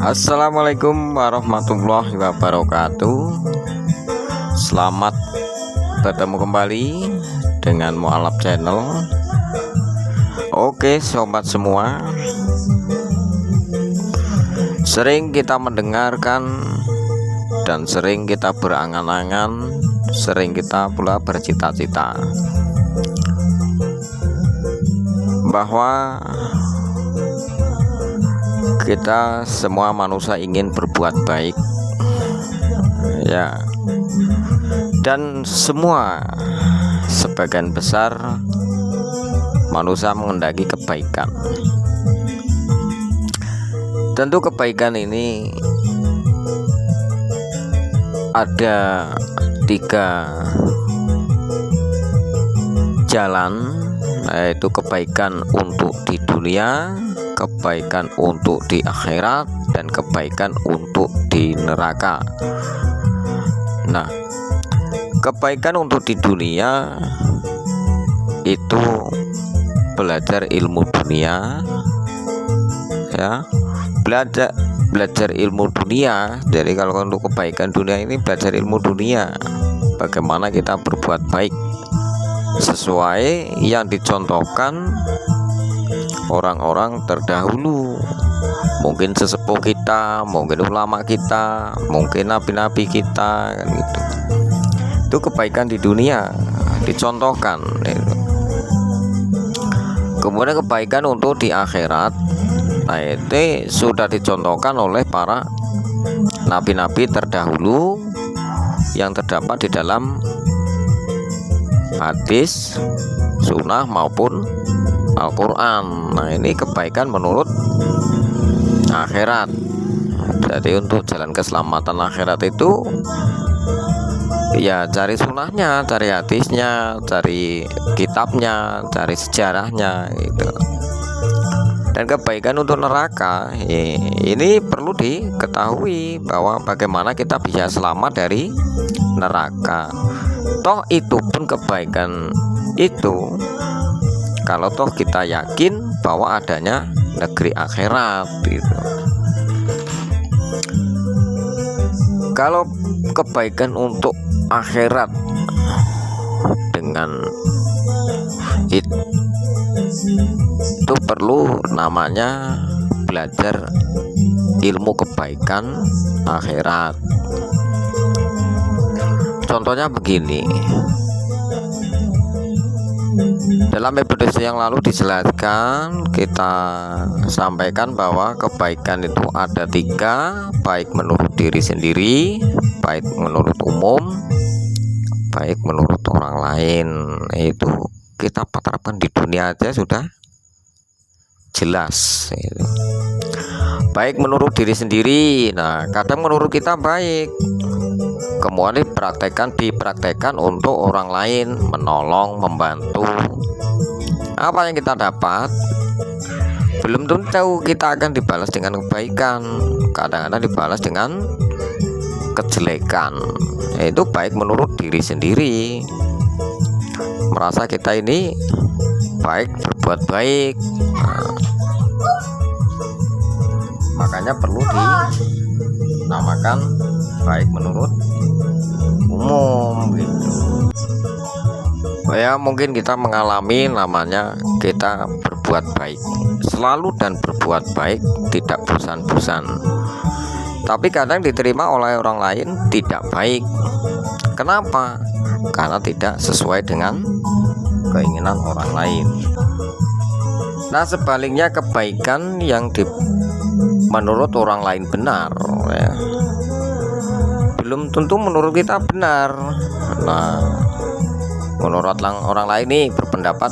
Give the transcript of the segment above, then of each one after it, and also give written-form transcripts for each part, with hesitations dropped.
Assalamualaikum warahmatullahi wabarakatuh. Selamat bertemu kembali dengan Mualaf Channel. Oke sobat semua, sering kita mendengarkan dan sering kita berangan-angan, sering kita pula bercita-cita bahwa kita semua manusia ingin berbuat baik, ya, dan semua sebagian besar manusia mengendaki kebaikan. Tentu kebaikan ini ada 3 jalan, yaitu kebaikan untuk di dunia, kebaikan untuk di akhirat, dan kebaikan untuk di neraka. Nah, kebaikan untuk di dunia itu belajar ilmu dunia, ya, belajar ilmu dunia. Jadi kalau untuk kebaikan dunia ini belajar ilmu dunia, bagaimana kita berbuat baik sesuai yang dicontohkan orang-orang terdahulu, mungkin sesepuh kita, mungkin ulama kita, mungkin nabi-nabi kita, kan gitu. Itu kebaikan di dunia dicontohkan. Kemudian kebaikan untuk di akhirat, nah itu sudah dicontohkan oleh para nabi-nabi terdahulu yang terdapat di dalam hadis, sunnah maupun Al-Quran. Nah ini kebaikan menurut akhirat. Jadi untuk jalan keselamatan akhirat itu ya cari sunnahnya, cari hadisnya, cari kitabnya, cari sejarahnya gitu. Dan kebaikan untuk neraka ini perlu diketahui bahwa bagaimana kita bisa selamat dari neraka. Toh itu pun kebaikan itu kalau toh kita yakin bahwa adanya negeri akhirat gitu. Kalau kebaikan untuk akhirat dengan itu perlu namanya belajar ilmu kebaikan akhirat. Contohnya begini, dalam episode yang lalu dijelaskan, kita sampaikan bahwa kebaikan itu ada 3, baik menurut diri sendiri, baik menurut umum, baik menurut orang lain. Itu kita terapkan di dunia aja sudah jelas. Baik menurut diri sendiri, nah kadang menurut kita baik, kemudian dipraktekkan untuk orang lain, menolong, membantu. Apa yang kita dapat belum tentu kita akan dibalas dengan kebaikan, kadang-kadang dibalas dengan kejelekan. Itu baik menurut diri sendiri, merasa kita ini baik, berbuat baik. Nah, makanya perlu dinamakan baik menurut umum gitu. Ya mungkin kita mengalami namanya kita berbuat baik selalu dan berbuat baik tidak bosan-bosan, tapi kadang diterima oleh orang lain tidak baik. Kenapa? Karena tidak sesuai dengan keinginan orang lain. Nah sebaliknya kebaikan yang menurut orang lain benar, ya, belum tentu menurut kita benar. Nah menurut orang lain nih berpendapat,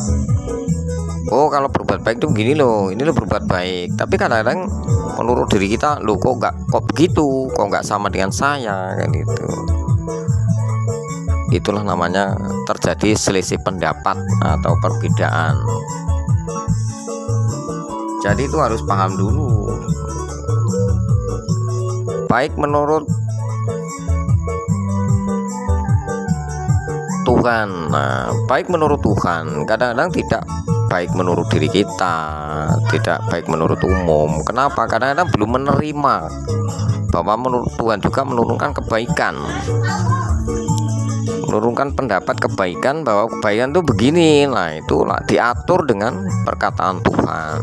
oh kalau berbuat baik tuh gini loh, ini loh berbuat baik. Tapi kadang-kadang menurut diri kita, loh kok begitu, kok nggak sama dengan saya, kan gitu. Itulah namanya terjadi selisih pendapat atau perbedaan. Jadi itu harus paham dulu. Baik menurut Tuhan, nah baik menurut Tuhan kadang-kadang tidak baik menurut diri kita, tidak baik menurut umum. Kenapa? Kadang-kadang belum menerima bahwa menurut Tuhan juga menurunkan kebaikan, menurunkan pendapat kebaikan, bahwa kebaikan itu begini. Nah, itulah diatur dengan perkataan Tuhan.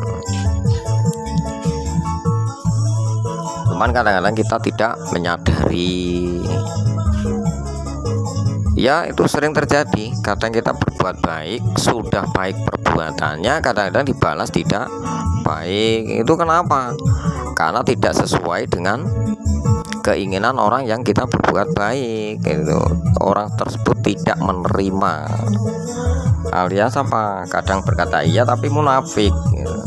Cuman kadang-kadang kita tidak menyadari. Ya, itu sering terjadi. Kadang kita berbuat baik, sudah baik perbuatannya, kadang-kadang dibalas tidak baik. Itu kenapa? Karena tidak sesuai dengan keinginan orang yang kita berbuat baik gitu. Orang tersebut tidak menerima, alias apa? Kadang berkata iya tapi munafik gitu.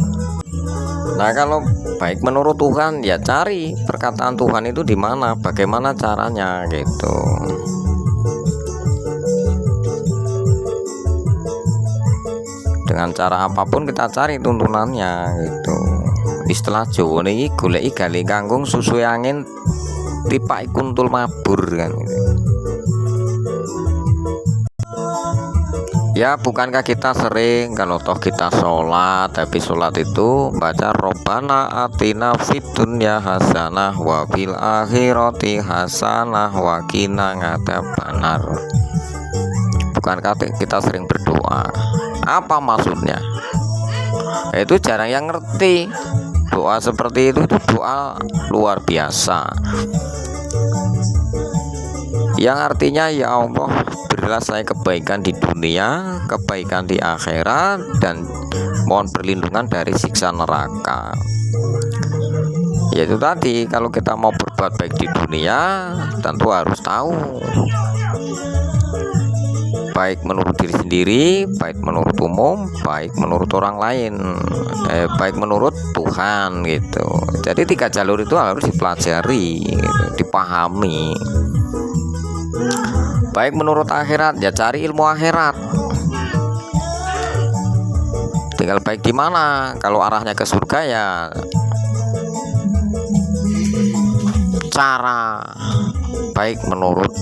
Nah, kalau baik menurut Tuhan, ya cari perkataan Tuhan itu di mana, bagaimana caranya gitu. Dengan cara apapun kita cari tuntunannya gitu. Istilah Jawa niki goleki gali kangkung susu angin tipak kuntul mabur kan gitu. Ya, bukankah kita sering kalau toh kita sholat, tapi sholat itu baca Robbana atina fid dunya hasanah wa fil akhirati hasanah wa qina adzabannar. Bukankah kita sering berdoa? Apa maksudnya? Itu jarang yang ngerti. Doa seperti itu doa luar biasa, yang artinya ya Allah, berilah saya kebaikan di dunia, kebaikan di akhirat, dan mohon perlindungan dari siksa neraka. Yaitu tadi, kalau kita mau berbuat baik di dunia, tentu harus tahu baik menurut diri sendiri, baik menurut umum, baik menurut orang lain, baik menurut Tuhan gitu. Jadi 3 jalur itu harus dipelajari gitu, dipahami. Baik menurut akhirat, ya cari ilmu akhirat. Tinggal baik di mana. Kalau arahnya ke surga, ya cara baik menurut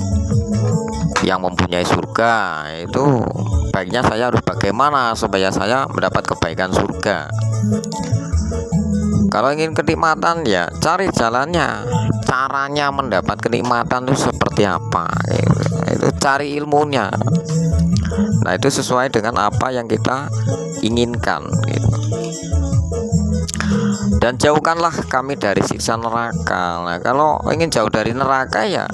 yang mempunyai surga, itu baiknya saya harus bagaimana supaya saya mendapat kebaikan surga. Kalau ingin kenikmatan, ya cari jalannya, caranya mendapat kenikmatan itu seperti apa gitu. Itu cari ilmunya. Nah, itu sesuai dengan apa yang kita inginkan gitu. Dan jauhkanlah kami dari siksa neraka. Nah, kalau ingin jauh dari neraka, ya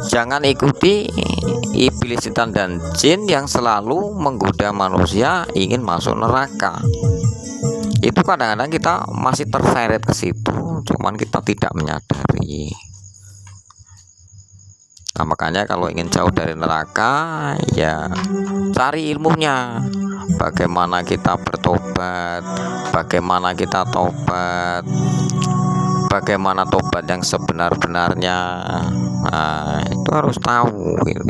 jangan ikuti iblis, setan, dan jin yang selalu menggoda manusia ingin masuk neraka. Itu kadang-kadang kita masih terseret ke situ, cuman kita tidak menyadari. Nah, makanya kalau ingin jauh dari neraka, ya cari ilmunya. Bagaimana kita bertobat, bagaimana kita tobat, bagaimana tobat yang sebenar-benarnya. Nah, itu harus tahu gitu.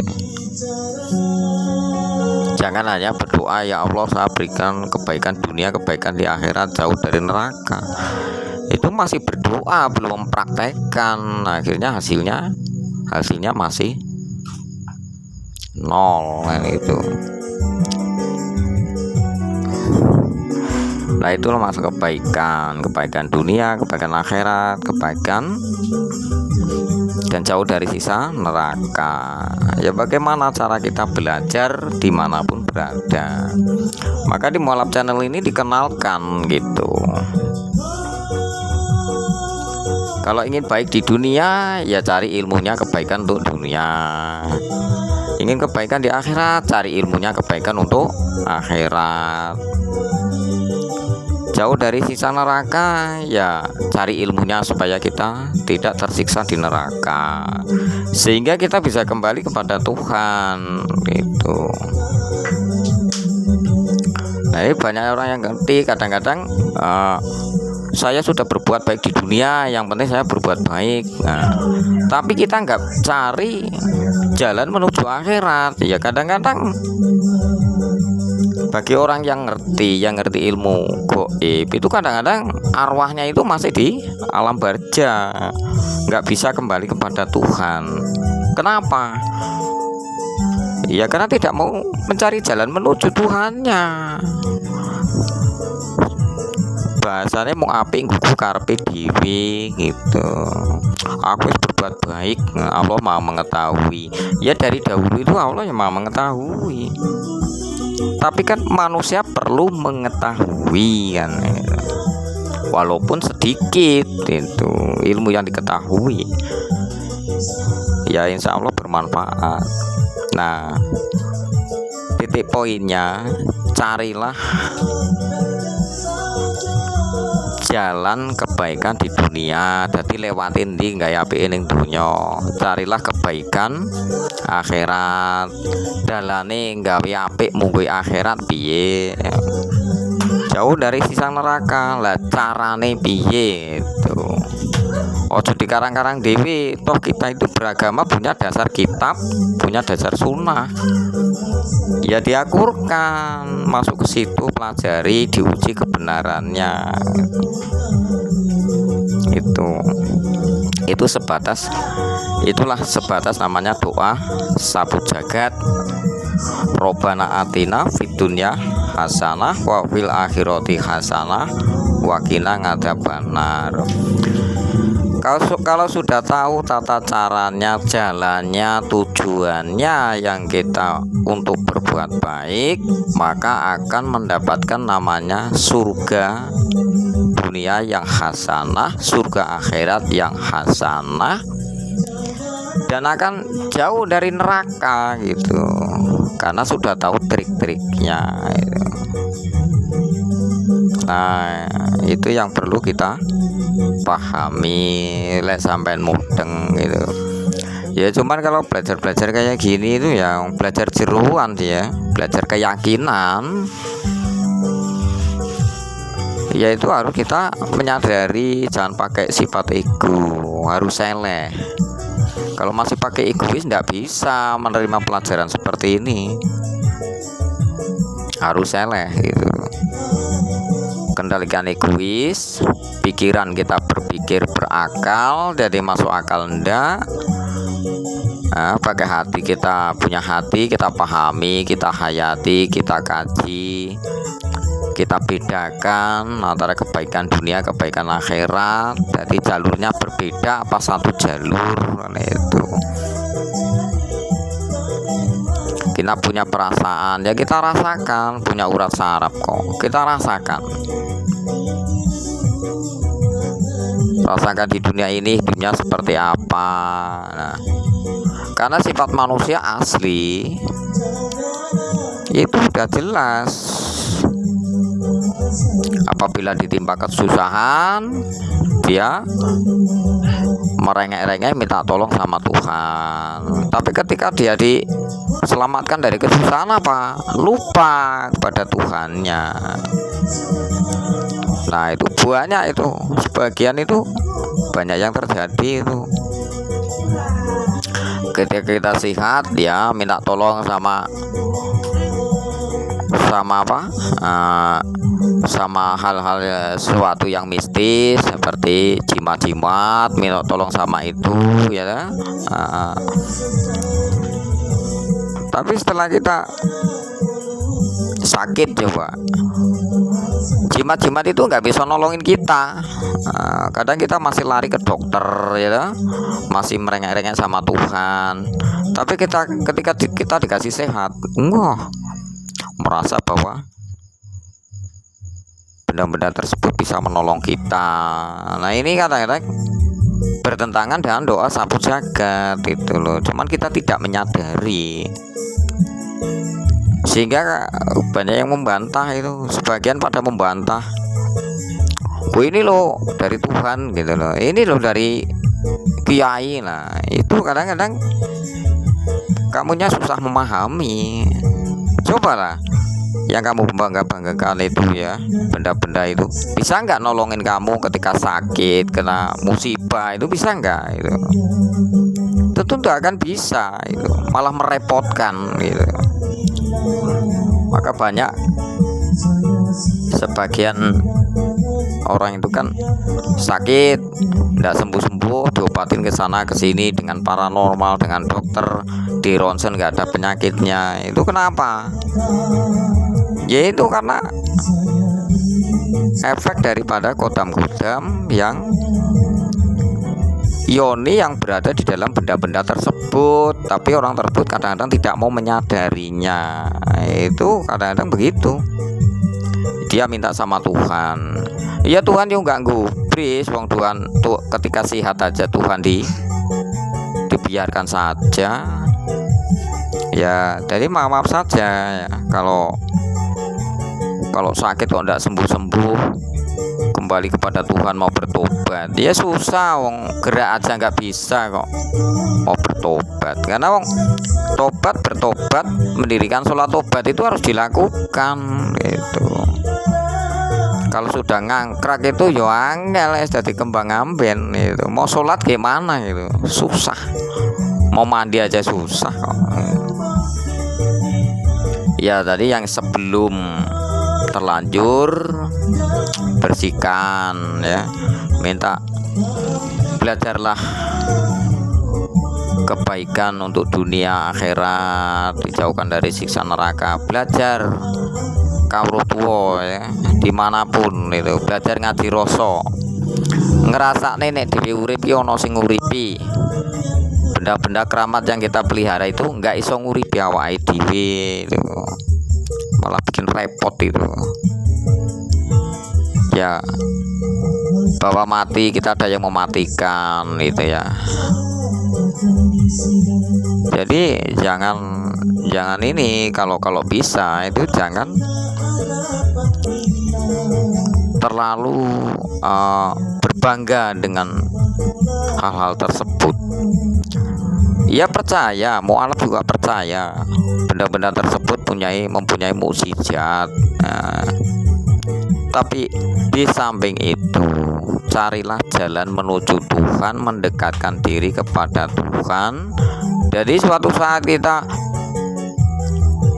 Jangan hanya berdoa, ya Allah saya berikan kebaikan dunia, kebaikan di akhirat, jauh dari neraka. Itu masih berdoa, belum mempraktekkan. Nah, akhirnya hasilnya masih nol kan itu. Nah, itulah masuk kebaikan dunia, kebaikan akhirat, kebaikan dan jauh dari sisa neraka. Ya, bagaimana cara kita belajar dimanapun berada. Maka di Mualaf channel ini dikenalkan gitu. Kalau ingin baik di dunia, ya cari ilmunya kebaikan untuk dunia. Ingin kebaikan di akhirat, cari ilmunya kebaikan untuk akhirat. Jauh dari sisa neraka, ya cari ilmunya supaya kita tidak tersiksa di neraka, sehingga kita bisa kembali kepada Tuhan gitu. Nah, ini banyak orang yang ngerti. Kadang-kadang saya sudah berbuat baik di dunia, yang penting saya berbuat baik. Nah, tapi kita nggak cari jalan menuju akhirat. Ya, kadang-kadang bagi orang yang ngerti ilmu gaib, itu kadang-kadang arwahnya itu masih di alam barza, nggak bisa kembali kepada Tuhan. Kenapa? Ya karena tidak mau mencari jalan menuju Tuhannya. Bahasanya mau apik nggugu karepe dhewe gitu. Aku wis berbuat baik, Allah Maha mengetahui. Ya dari dahulu itu Allah yang Maha mengetahui. Tapi kan manusia perlu mengetahui kan, walaupun sedikit itu ilmu yang diketahui. Ya insya Allah bermanfaat. Nah, titik poinnya, carilah jalan kebaikan di dunia. Jadi lewatin di gaya apik ning dunya. Carilah kebaikan akhirat. Dalane gawe apik mungguh akhirat piye? Jauh dari sisa neraka. Lah carane piye itu? Ojo dikarang-karang dewi. Toh kita itu beragama punya dasar kitab, punya dasar sunnah. Ya diakurkan, masuk ke situ, pelajari, diuji kebenarannya. Itu sebatas, itulah sebatas namanya doa sabut jagat. Robbana atina fid dunya hasanah wa fil akhirati hasanah wa qina adzabannar. Kalau sudah tahu tata caranya, jalannya, tujuannya yang kita untuk berbuat baik, maka akan mendapatkan namanya surga dunia yang hasanah, surga akhirat yang hasanah, dan akan jauh dari neraka gitu, karena sudah tahu trik-triknya gitu. Nah, itu yang perlu kita pahami, lek sampean mudeng gitu. Ya cuman kalau belajar kayak gini itu ya belajar jeruan sih ya, belajar keyakinan. Ya itu harus kita menyadari, jangan pakai sifat ego, harus seleh. Kalau masih pakai egois nggak bisa menerima pelajaran seperti ini. Harus seleh gitu. Kendalikan egois, pikiran kita berpikir berakal, jadi masuk akal ndak. Nah, pakai hati, kita punya hati, kita pahami, kita hayati, kita kaji, kita bedakan antara kebaikan dunia, kebaikan akhirat. Jadi jalurnya berbeda apa satu jalur. Nah, itu kita punya perasaan, ya kita rasakan, punya urat saraf kok, kita rasakan di dunia ini hidupnya seperti apa. Nah, karena sifat manusia asli itu sudah jelas. Apabila ditimpa kesusahan, dia merengek-rengek minta tolong sama Tuhan. Tapi ketika dia diselamatkan dari kesusahan, apa? Lupa kepada Tuhannya. Nah itu banyak, itu sebagian itu banyak yang terjadi itu. Ketika kita sehat, dia minta tolong sama apa? Sama hal-hal sesuatu yang mistis seperti jimat-jimat, minta tolong sama itu ya. Tapi setelah kita sakit, coba jimat-jimat itu nggak bisa nolongin kita. Kadang kita masih lari ke dokter ya, masih merengek-rengek sama Tuhan. Tapi ketika kita dikasih sehat, merasa bahwa benda-benda tersebut bisa menolong kita. Nah ini kadang-kadang bertentangan dengan doa sabut jagat itu loh. Cuman kita tidak menyadari, sehingga banyak yang membantah itu. Sebagian pada membantah, ini loh dari Tuhan gitu loh, ini loh dari kiai. Nah itu kadang-kadang kamunya susah memahami. Cobalah yang kamu bangga-banggakan itu ya, benda-benda itu bisa nggak nolongin kamu ketika sakit, kena musibah, itu bisa nggak? Itu tentu nggak akan bisa, itu malah merepotkan gitu. Maka banyak sebagian orang itu kan sakit tidak sembuh-sembuh, diobatin ke sana ke sini dengan paranormal, dengan dokter di ronsen nggak ada penyakitnya. Itu kenapa? Ya itu karena efek daripada kodam-kodam yang yoni yang berada di dalam benda-benda tersebut, tapi orang tersebut kadang-kadang tidak mau menyadarinya. Itu kadang-kadang begitu. Dia minta sama Tuhan, ya Tuhan juga nggak gubris, wong Tuhan tuh ketika sehat aja Tuhan dibiarkan saja. Ya jadi maaf saja ya, kalau sakit kok nggak sembuh-sembuh, kembali kepada Tuhan mau bertobat ya susah, wong gerak aja nggak bisa kok mau bertobat. Karena wong bertobat mendirikan sholat tobat itu harus dilakukan gitu. Kalau sudah ngangkrak itu yo angel ya, jadi kembang amben itu. Mau sholat gimana gitu, susah. Mau mandi aja susah kok. Ya tadi yang sebelum terlanjur bersihkan ya, minta belajarlah kebaikan untuk dunia akhirat, dijauhkan dari siksa neraka. Belajar kawruh tua ya, dimanapun itu, belajar ngaji rasa, ngerasa nenek dewi urip ono sing nguripi. Benda-benda keramat yang kita pelihara itu nggak iso nguripi awake dhewe itu, malah bikin repot itu ya. Bahwa mati kita ada yang mematikan itu ya. Jadi jangan ini, kalau bisa itu jangan terlalu berbangga dengan hal-hal tersebut. Ya percaya, mu'alaf juga percaya benda-benda tersebut mempunyai mukjizat. Tapi di samping itu carilah jalan menuju Tuhan, mendekatkan diri kepada Tuhan. Jadi suatu saat kita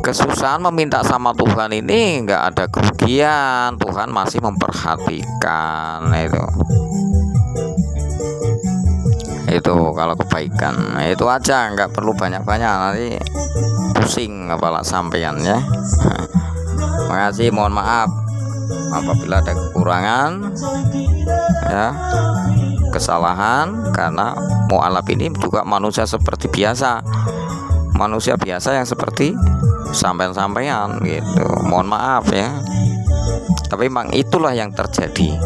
kesusahan meminta sama Tuhan ini nggak ada kerugian, Tuhan masih memperhatikan itu kalau kebaikan. Nah, itu aja, nggak perlu banyak-banyak, nanti pusing kepala sampean ya. Makasih, mohon maaf apabila ada kekurangan ya, kesalahan, karena mu'alaf ini juga manusia seperti biasa, manusia biasa yang seperti sampean gitu. Mohon maaf ya, tapi memang itulah yang terjadi.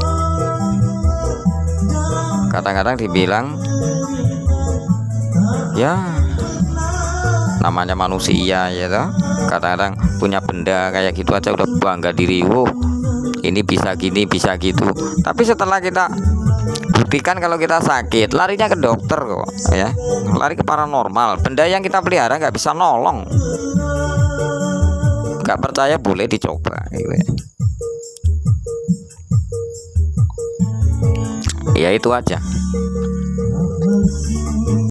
Kadang-kadang dibilang ya namanya manusia ya toh, kadang-kadang punya benda kayak gitu aja udah bangga diri, ini bisa gini bisa gitu. Tapi setelah kita buktikan kalau kita sakit, larinya ke dokter kok ya, lari ke paranormal. Benda yang kita pelihara nggak bisa nolong. Nggak percaya boleh dicoba gitu ya. Ya itu aja.